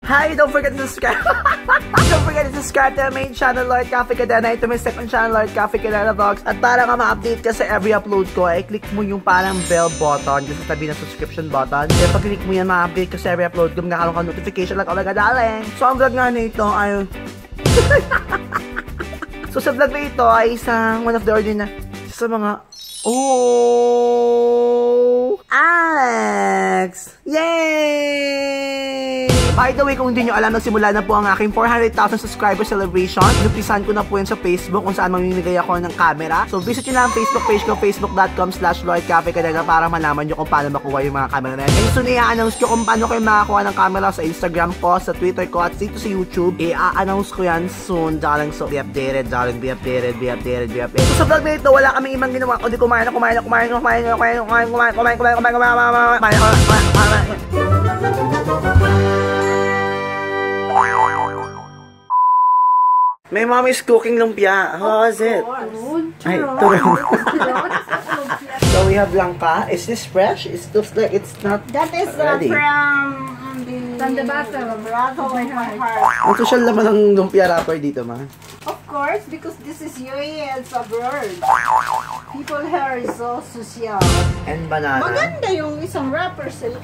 Hi! Don't forget to subscribe! Don't forget to subscribe to our main channel, Lord Cafe Cadena. Ito may second channel, Lord Cafe Cadena Vlogs. At para ma-update ka sa every upload ko, ay click mo yung parang bell button dito sa tabi ng subscription button. Kaya pag click mo yan, ma-update ka sa every upload ko, magkakaroon ka notification like alaga darling. So ang vlog nga nito ay... So sa vlog na ito ay isang one of the ordinary sa mga... Oh! Alex! Yay! By the way, kung hindi nyo alam, nagsimula na po ang aking 400,000 subscriber celebration. Inupisan ko na po yan sa Facebook kung saan mamimigay ako ng camera. So visit nyo na ang Facebook page ko, facebook.com/LordCafeCadena para malaman nyo kung paano makuha yung mga camera na yan. And soon, i-announce ko kung paano kayo makakuha ng camera sa Instagram ko, sa Twitter ko, at dito sa YouTube. I-announce ko yan soon, darling. So be updated, darling. Be updated. So sa vlog na ito, wala kaming ibang ginawa. Kundi kumain. My mom is cooking lumpia. How is it? Ay, turun. So we have langka. Is this fresh? It looks like it's not that is ready. From the bottom of my heart. Ang social naman ng lumpia wrapper dito, ma. Of course, because this is UAE, it's abroad. People here is so social. And banana. Maganda yung isang wrapper sila.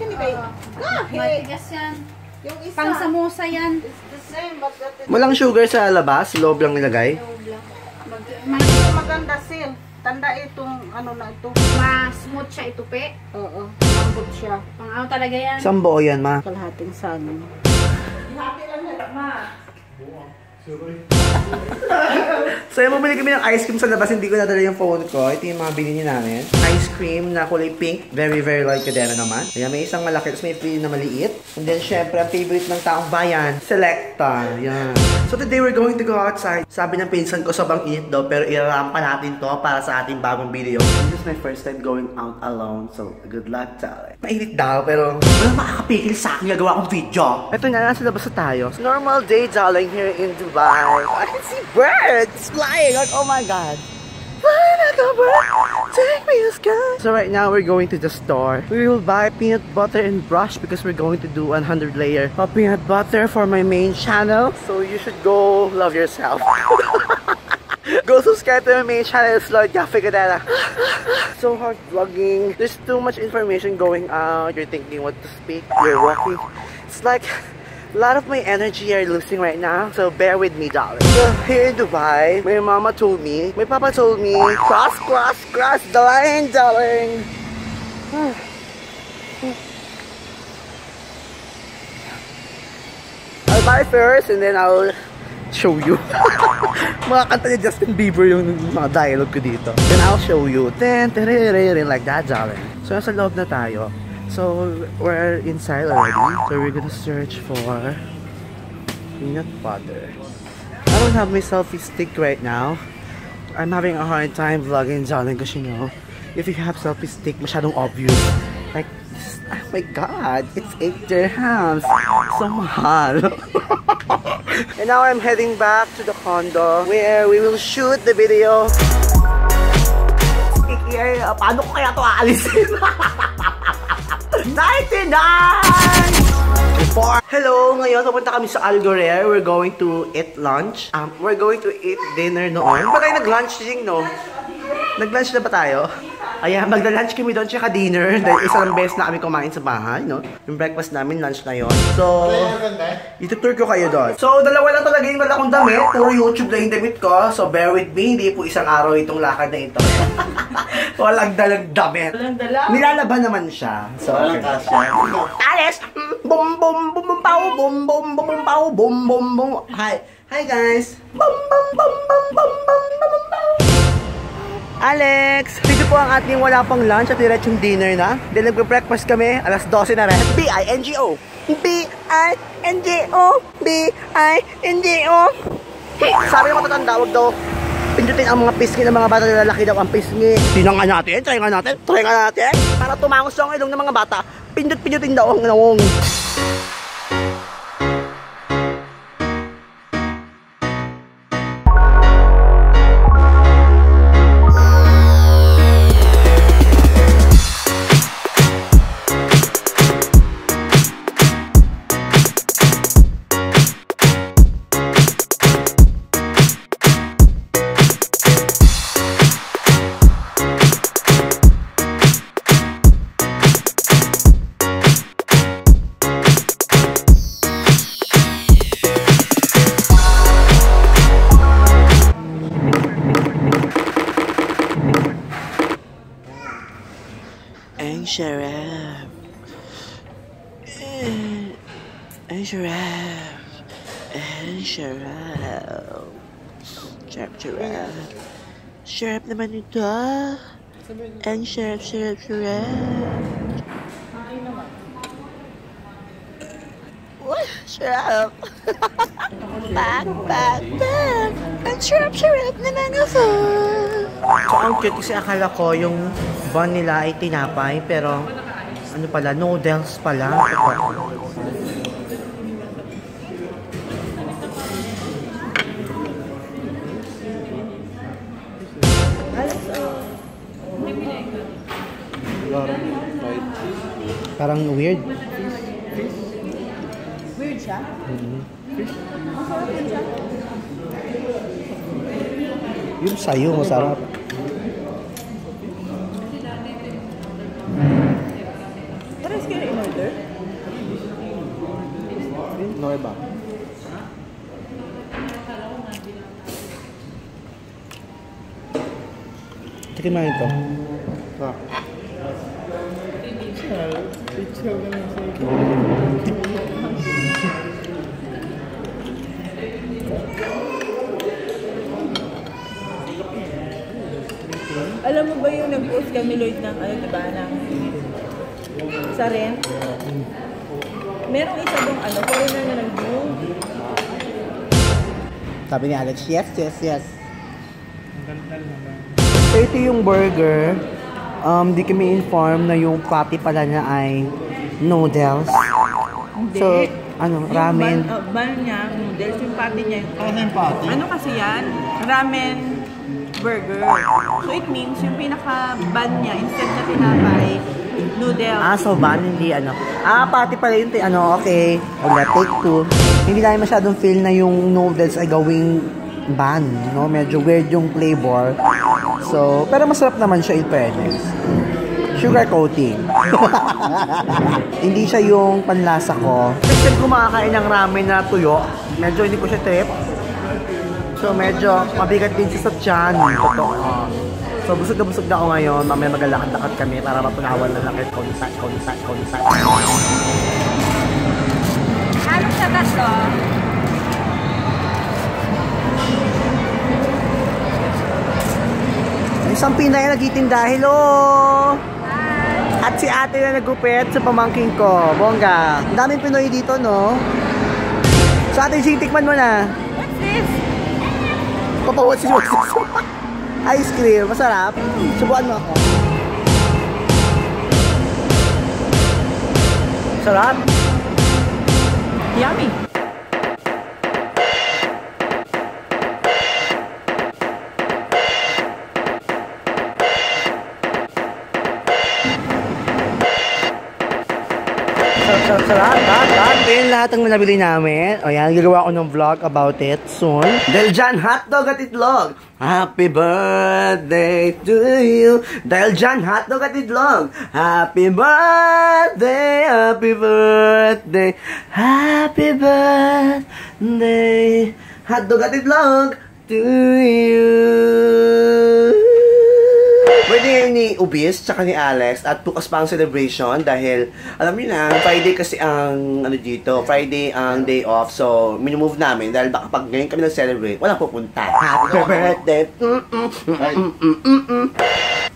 Matigas yan. Yung isa. Pang samosa yan. It's the same, but that is... Walang sugar sa labas, loob lang nilagay. Maganda sila. Tanda itong ano na ito. Ma-smooth siya itupi. Oo. Lambot siya. Pang ano talaga yan. Isang buo yan, ma. Kalahating sano. Hati lang na, ma. So yung bumili kami ng ice cream sa labas, hindi ko nadala yung phone ko. Ito yung mga binili namin. Ice cream na kulay pink. Very like Cadena naman. Ayan, may isang malaki, tapos may free na maliit. And then syempre, ang favorite ng taong bayan, Selecta. Yan. So today we're going to go outside. Sabi ng pinsan ko, sobrang init daw, pero irarampa natin to para sa ating bagong video. This is my first time going out alone, so good luck, Charlie. Mainit daw, pero wala makakapigil sa akin gagawa kong video. Ito nga, nasa labas na tayo. Normal day, darling, here in Dubai. I can see birds flying. Like, oh my god. Flying like a bird. Take me to sky. So right now we're going to the store. We will buy peanut butter and brush because we're going to do 100 layer of peanut butter for my main channel. So you should go love yourself. Go subscribe to my main channel, Lord Cafe Cadena. So hard vlogging. There's too much information going out. You're thinking what to speak. You're walking. It's like a lot of my energy are losing right now, so bear with me, darling. So here in Dubai, my mama told me, my papa told me, cross the line, darling. I'll buy first and then I'll show you. Mga kanta ni Justin Bieber yung mga dialogue ko dito. Then I'll show you. Like that, darling. So nasa loob na tayo. So we're inside already. So we're gonna search for peanut butter. I don't have my selfie stick right now. I'm having a hard time vlogging, darling, because you know, if you have selfie stick, masyadong obvious. Like, oh my god, it's 8 dirhams. So mahal. And now I'm heading back to the condo where we will shoot the video. Paano ko kaya ito aalisin? 99! Hello! Ngayon, pupunta kami sa Algorer. We're going to eat lunch. We're going to eat dinner noon. Ba tayo nag-lunch din, no? Nag-lunch na ba tayo? Ayan, magda-lunch kami doon, tsaka dinner. Dahil isa lang beses na kami kumain sa bahay, no? Yung breakfast namin, lunch na yon. So, itutur ko kayo doon. So, dalawa lang talaga yung malakong damit. Puro YouTube na yung damit ko. So, bear with me. Hindi po isang araw itong lakad na ito. Walang dalag damit. Nilalaban naman siya. So, Alex! Bum bum bum bum pow bum bum bum bum pow bum bum bum. Hi. Hi guys. Bum bum bum bum bum bum bum pow. Alex! Dito po ang ating wala pang lunch at diretsong dinner na. Then nagbe-breakfast kami, alas 12 na rin. B-I-N-G-O! B-I-N-G-O! B-I-N-G-O! Sabi ng matatanda, wag daw pindutin ang mga pisngi ng mga bata na lalaki daw ang pisngi. Tingnan nga natin, try nga natin. Para tumangos ang ilong ng mga bata, pindut-pindutin daw ang nawong. Sharaf. And Sharaf. And Sharaf. Sharaf. Sharaf naman ito. And Sharaf. Sharaf. Back. And Sharaf naman ako. So, ang cute kasi akala ko yung bun nila ay tinapay, pero ano pala, noodles pala. Parang weird. Weird siya? Masarap din siya. Yung sayo, masarap. Pares kayo in-order? No iba. Tikim na ito. Alam mo ba yung nag-post kami, Lloyd, ng ano, diba, ng sa rent? Merong isa dong ano, foreigner na nag-view. Sabi ni Alex, yes. So ito yung burger. Di kami inform na yung patty pala niya ay noodles. Hindi. So, ano, ramen. Yung ban niya, noodles, yung patty niya. Ano kasi yan? Ramen burger. So it means yung pinaka-ban niya, instead na tinapay, noodles. So ban, hindi ano. Patty pala yun, okay. Take two. Hindi namin masyadong feel na yung noodles ay gawing ban, no? Medyo weird yung flavor. So, pero masarap naman siya in fairness. Sugar coating. Hindi siya yung panlasa ko. Kasi kung makakain ng ramen na tuyo, medyo hindi ko siya trip. So, medyo mabigat din siya sa tiyan. Totoo. So, busog na ako ngayon. Mamaya maglalakad-lakad kami para matunawan na lakit. Konsat. Anong satas to? Isang Pinay na nagtitinda. Hello! At si ate na nagupit sa pamangking ko. Bongga. Ang daming Pinoy dito, no? So, ate, tikman mo na. What's this? What's this? Ice cream. Masarap. Subukan mo ako. Sarap. Yummy. Sarap. Yan lahat ang nabili namin. O yan, gagawa ko ng vlog about it soon. Dahil dyan, hotdog at itlog. Happy birthday to you. Dahil dyan, hotdog at itlog. Happy birthday, happy birthday, happy birthday. Hotdog at itlog to you. Pwede ngayon ni Ubis, tsaka ni Alex, at bukas pa ang celebration dahil, alam niyo na, Friday kasi ang, Friday ang day off, so, minumove namin dahil baka pag ngayon kami nag-celebrate, walang pupunta. Happy birthday!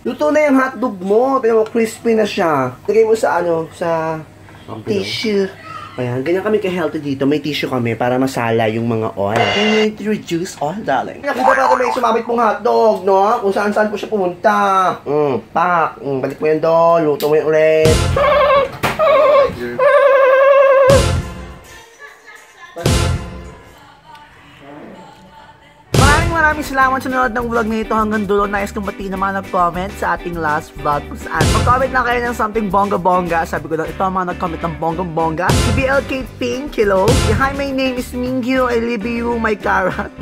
Luto na yung hotdog mo, tignan mo, crispy na siya. Lagay mo sa, sa tissue. Ayan, ganyan kami ka-healthy dito. May tissue kami para masala yung mga oil. Can you introduce oil, darling? Nakita pa may sumabit mong hotdog, no? Kung saan-saan po siya pumunta. Balik mo yan doon. Luto mo yan ulit. Maraming salamat sa nanonood ng vlog na ito hanggang dulo. Nais kong batiin na mga nag-comment sa ating last vlog kung saan mag-comment lang kayo ng something bongga-bongga. Sabi ko lang, ito ang mga nag-comment ng bongga-bongga. Si BLK Pink, hello. Hi, my name is Mingyu. I love you, my carrot.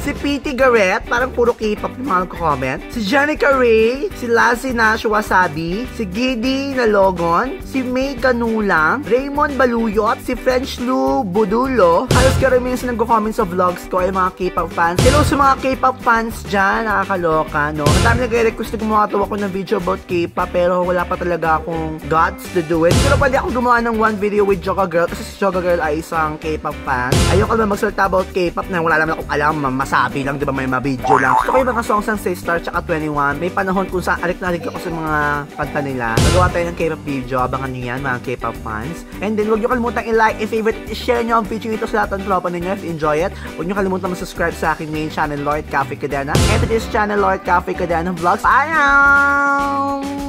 Si P.T. Garrett, parang puro K-pop yung mga nagko-comment. Si Jenica Ray, si Lassie Nash Wasabi, si Giddy Nalogon, si May Canulang, Raymond Baluyot, si French Lou Budulo. Halos karamihan sa nagko-comment sa vlogs ko ay mga K-pop fans. Hello sa mga K-pop fans dyan, nakakaloka, no? Madami nag-request na gumawa ako ng video about K-pop pero wala pa talaga akong guts to do it. Pero pwede ako gumawa ng one video with Joga Girl kasi si Joga Girl ay isang K-pop fan. Ayoko naman magsalita about K-pop na wala naman akong alam, masabi lang, di ba, may video lang. Gusto ko yung mga songs ng Sistar tsaka 21. May panahon kung saan alik-nalik ako sa mga kanta nila. Nagawa tayo ng K-pop video, abangan nyo yan mga K-pop fans. And then, huwag nyo kalimutang i-like, i-favorite, i-share nyo ang video ito sa lahat ng tropa ninyo if you enjoy it. Huwag nyo kalimutang mag-subscribe sa aking main channel, Lord Cafe Cadena. And to this channel, Lord Cafe Cadena Vlogs. Bye now!